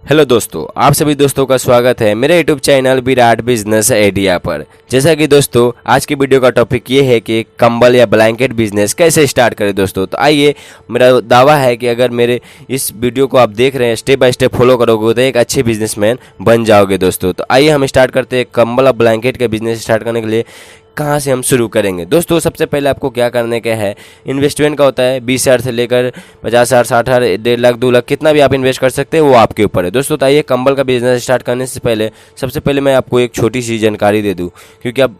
Hello दोस्तों, आप सभी दोस्तों का स्वागत है मेरे YouTube channel Virat business idea पर। जैसा कि दोस्तों आज की वीडियो का टॉपिक ये है कि कंबल या ब्लैंकेट बिजनेस कैसे स्टार्ट करें। दोस्तों तो आइए, मेरा दावा है कि अगर मेरे इस वीडियो को आप देख रहे हैं, स्टेप बाय स्टेप फॉलो करोगे तो एक अच्छे बिजनेसमैन बन जाओगे। दोस्तों तो आइए हम स्टार्ट करते हैं। कंबल और ब्लैंकेट का बिजनेस स्टार्ट करने के लिए कहाँ से हम शुरू करेंगे। दोस्तों सबसे पहले आपको क्या करने का है, इन्वेस्टमेंट का होता है 20,000 से लेकर 50,000, 60,000, 1.5 लाख, 2 लाख, कितना भी आप इन्वेस्ट कर सकते हैं, वो आपके ऊपर है। दोस्तों तो आइए, कंबल का बिजनेस स्टार्ट करने से पहले सबसे पहले मैं आपको एक छोटी सी जानकारी दे दूँ, क्योंकि अब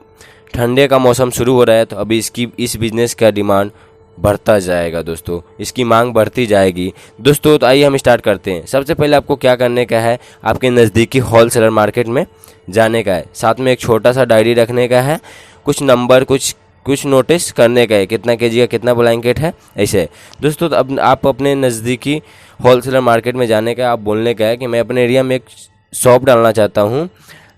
ठंडे का मौसम शुरू हो रहा है तो अभी इस बिज़नेस का डिमांड बढ़ता जाएगा। दोस्तों इसकी मांग बढ़ती जाएगी। दोस्तों तो आइए हम स्टार्ट करते हैं। सबसे पहले आपको क्या करने का है, आपके नज़दीकी होलसेलर मार्केट में जाने का है, साथ में एक छोटा सा डायरी रखने का है, कुछ नंबर, कुछ नोटिस करने का है, कितना केजी का कितना ब्लैंकेट है, ऐसे। दोस्तों तो अब आप अपने नज़दीकी होलसेलर मार्केट में जाने का, आप बोलने का है कि मैं अपने एरिया में एक शॉप डालना चाहता हूँ,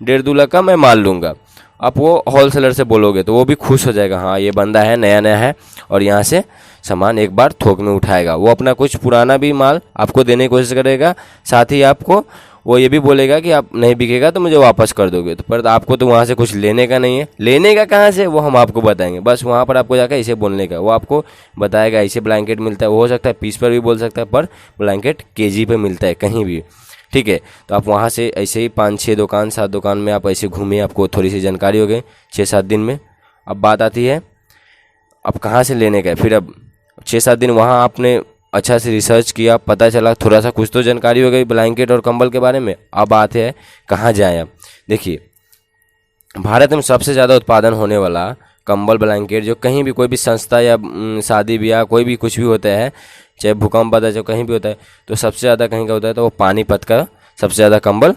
1.5-2 लाख का मैं माल लूँगा। आप वो होलसेलर से बोलोगे तो वो भी खुश हो जाएगा, हाँ ये बंदा है, नया नया है और यहाँ से सामान एक बार थोक में उठाएगा। वो अपना कुछ पुराना भी माल आपको देने की कोशिश करेगा, साथ ही आपको वो ये भी बोलेगा कि आप नहीं बिकेगा तो मुझे वापस कर दोगे। तो पर आपको तो वहाँ से कुछ लेने का नहीं है, लेने का कहाँ से वो हम आपको बताएंगे। बस वहाँ पर आपको जाकर इसे बोलने का, वो आपको बताएगा ऐसे ब्लैंकेट मिलता है। वो हो सकता है पीस पर भी बोल सकता है, पर ब्लैंकेट केजी पे मिलता है कहीं भी, ठीक है। तो आप वहाँ से ऐसे ही 5-6 दुकान, 7 दुकान में आप ऐसे घूमिए, आपको थोड़ी सी जानकारी हो गई 6-7 दिन में। अब बात आती है अब कहाँ से लेने का है। फिर अब 6-7 दिन वहाँ आपने अच्छा से रिसर्च किया, पता चला थोड़ा सा कुछ तो जानकारी हो गई ब्लैंकेट और कंबल के बारे में। अब बात है कहाँ जाएं। अब देखिए, भारत में सबसे ज़्यादा उत्पादन होने वाला कंबल ब्लैंकेट, जो कहीं भी कोई भी संस्था या शादी ब्याह कोई भी कुछ भी होता है, चाहे भूकंप आता है, चाहे कहीं भी होता है, तो सबसे ज़्यादा कहीं का होता है तो वो पानीपत का सबसे ज़्यादा कंबल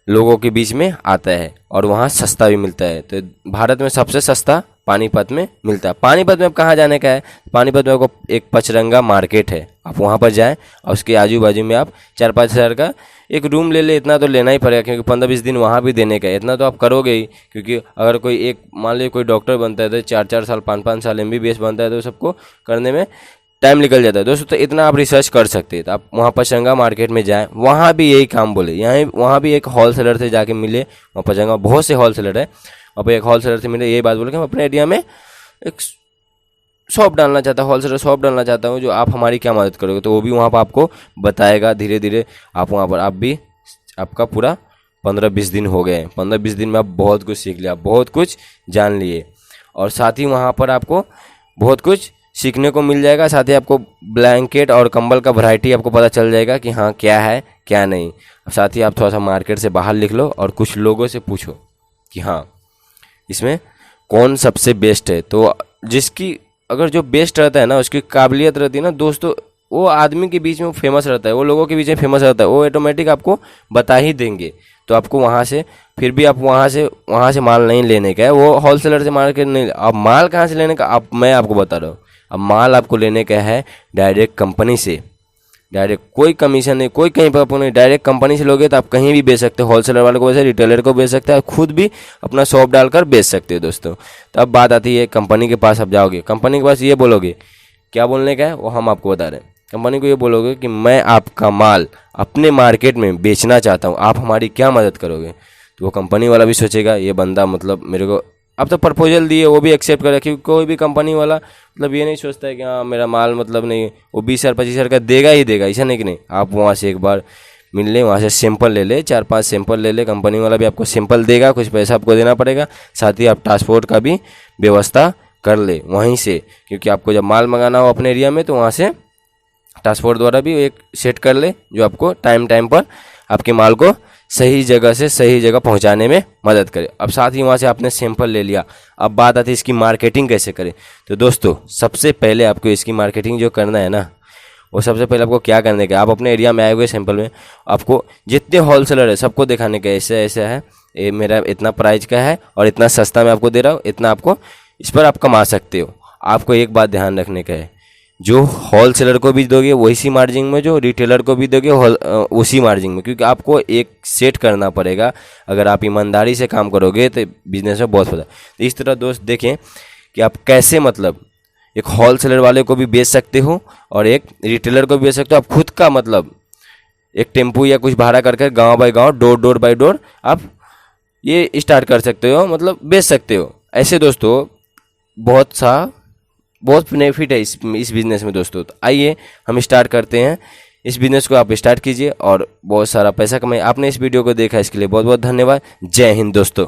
लोगों के बीच में आता है और वहाँ सस्ता भी मिलता है। तो भारत में सबसे सस्ता पानीपत में मिलता है। पानीपत में अब कहाँ जाने का है, पानीपत में आपको एक पचरंगा मार्केट है, आप वहाँ पर जाएं और उसके आजू बाजू में आप 4-5 हज़ार का एक रूम ले ले। इतना तो लेना ही पड़ेगा, क्योंकि 15-20 दिन वहाँ भी देने का है, इतना तो आप करोगे ही। क्योंकि अगर कोई एक मान लीजिए कोई डॉक्टर बनता है तो 4-4 साल, 5-5 साल MBBS बनता है, तो सबको करने में टाइम निकल जाता है। दोस्तों तो इतना आप रिसर्च कर सकते हैं। तो आप वहाँ पचरंगा मार्केट में जाएं, वहाँ भी यही काम बोले, यहाँ वहाँ भी एक होलसेलर से जाके मिले। वहाँ पचरंगा बहुत से होलसेलर है, वहाँ पर एक होलसेलर से मिले, यही बात बोले कि हम अपने एरिया में एक शॉप डालना चाहता हूँ, होलसेलर शॉप डालना चाहता हूँ, जो आप हमारी क्या मदद करोगे। तो वो भी वहाँ पर आपको बताएगा। धीरे धीरे आप वहाँ पर, आप भी, आपका पूरा 15-20 दिन हो गए हैं। 15-20 दिन में आप बहुत कुछ सीख लिया, बहुत कुछ जान लिए, और साथ ही वहाँ पर आपको बहुत कुछ सीखने को मिल जाएगा। साथ ही आपको ब्लैंकेट और कंबल का वैरायटी आपको पता चल जाएगा कि हाँ क्या है क्या नहीं। साथ ही आप थोड़ा सा मार्केट से बाहर लिख लो और कुछ लोगों से पूछो कि हाँ इसमें कौन सबसे बेस्ट है। तो जिसकी अगर जो बेस्ट रहता है ना, उसकी काबिलियत रहती है ना दोस्तों, वो आदमी के बीच में फेमस रहता है, वो लोगों के बीच में फेमस रहता है, वो ऑटोमेटिक आपको बता ही देंगे। तो आपको वहाँ से, फिर भी आप वहाँ से माल नहीं लेने का है, वो होलसेलर से मार्केट नहीं। अब माल कहाँ से लेने का, अब मैं आपको बता रहा हूँ। अब माल आपको लेने का है डायरेक्ट कंपनी से, डायरेक्ट, कोई कमीशन नहीं, कोई कहीं पर आपको नहीं, डायरेक्ट कंपनी से लोगे तो आप कहीं भी बेच सकते हो। होलसेलर वाले को वैसे रिटेलर को बेच सकते हैं, खुद भी अपना शॉप डालकर बेच सकते हो। दोस्तों तो अब बात आती है कंपनी के पास। आप जाओगे कंपनी के पास, ये बोलोगे, क्या बोलने का है वो हम आपको बता रहे हैं। कंपनी को ये बोलोगे कि मैं आपका माल अपने मार्केट में बेचना चाहता हूँ, आप हमारी क्या मदद करोगे। तो वो कंपनी वाला भी सोचेगा ये बंदा मतलब मेरे को, अब तो प्रपोजल दिए वो भी एक्सेप्ट करेगा, क्योंकि कोई भी कंपनी वाला मतलब ये नहीं सोचता है कि हाँ मेरा माल मतलब नहीं, वो 20,000 25,000 का देगा ही देगा, ऐसा नहीं कि नहीं। आप वहाँ से एक बार मिल ले, वहाँ से सैंपल ले ले, 4-5 सैंपल ले ले, कंपनी वाला भी आपको सैंपल देगा, कुछ पैसा आपको देना पड़ेगा। साथ ही आप ट्रांसपोर्ट का भी व्यवस्था कर ले वहीं से, क्योंकि आपको जब माल मंगाना हो अपने एरिया में तो वहाँ से ट्रांसपोर्ट द्वारा भी एक सेट कर ले, जो आपको टाइम टाइम पर आपके माल को सही जगह से सही जगह पहुंचाने में मदद करे। अब साथ ही वहाँ से आपने सैंपल ले लिया, अब बात आती है इसकी मार्केटिंग कैसे करें। तो दोस्तों सबसे पहले आपको इसकी मार्केटिंग जो करना है ना, वो सबसे पहले आपको क्या करने का, आप अपने एरिया में आए हुए सैंपल में आपको जितने होलसेलर है सबको दिखाने का, ऐसे ऐसे है, ये मेरा इतना प्राइस का है और इतना सस्ता मैं आपको दे रहा हूँ, इतना आपको इस पर आप कमा सकते हो। आपको एक बात ध्यान रखने का है, जो होलसेलर को भी दोगे वही मार्जिन में, जो रिटेलर को भी दोगे उसी मार्जिन में, क्योंकि आपको एक सेट करना पड़ेगा। अगर आप ईमानदारी से काम करोगे तो बिजनेस में बहुत फायदा। तो इस तरह दोस्त देखें कि आप कैसे मतलब एक होलसेलर वाले को भी बेच सकते हो और एक रिटेलर को भी बेच सकते हो। आप खुद का मतलब एक टेम्पू या कुछ भाड़ा करके गांव बाय गांव, डोर बाय डोर आप ये स्टार्ट कर सकते हो, मतलब बेच सकते हो। ऐसे दोस्तों बहुत बेनिफिट है इस बिज़नेस में दोस्तों। तो आइए हम स्टार्ट करते हैं। इस बिज़नेस को आप स्टार्ट कीजिए और बहुत सारा पैसा कमाइए। आपने इस वीडियो को देखा इसके लिए बहुत बहुत धन्यवाद। जय हिंद दोस्तों।